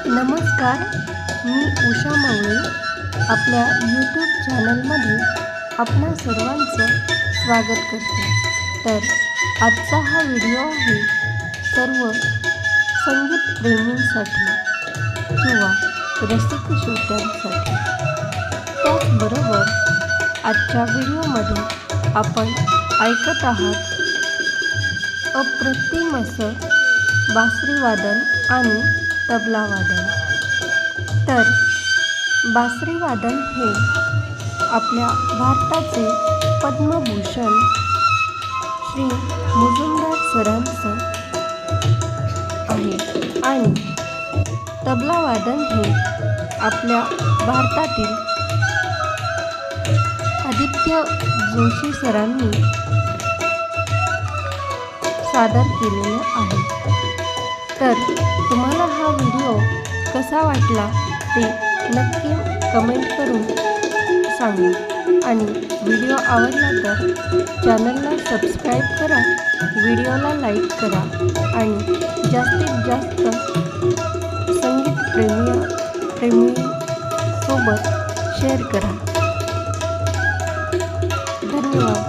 नमस्कार, मी उषा मावळे आपल्या यूट्यूब चॅनलमध्ये आपणा सर्वांचं स्वागत करते. तर आजचा हा व्हिडिओ आहे सर्व संगीत प्रेमींसाठी किंवा रसिक श्रोत्यांसाठी. त्याचबरोबर आजच्या व्हिडिओमध्ये आपण ऐकत आहात अप्रतिम असं बासरी वादन आणि तबला वादन. तर बासरी वादन हे आपल्या भारताचे पद्मभूषण श्री मुजुमदार सरांचं आहे आणि तबला वादन हे आपल्या भारतातील आदित्य जोशी सरांनी सादर केलेलं आहे. तर तुम्हाला हा व्हिडिओ कसा वाटला ते नक्की कमेंट करून सांगा आणि व्हिडिओ आवडला तर चॅनलला सबस्क्राईब करा, व्हिडिओला लाईक करा आणि जास्तीत जास्त संगीत प्रेमीसोबत शेअर करा. धन्यवाद.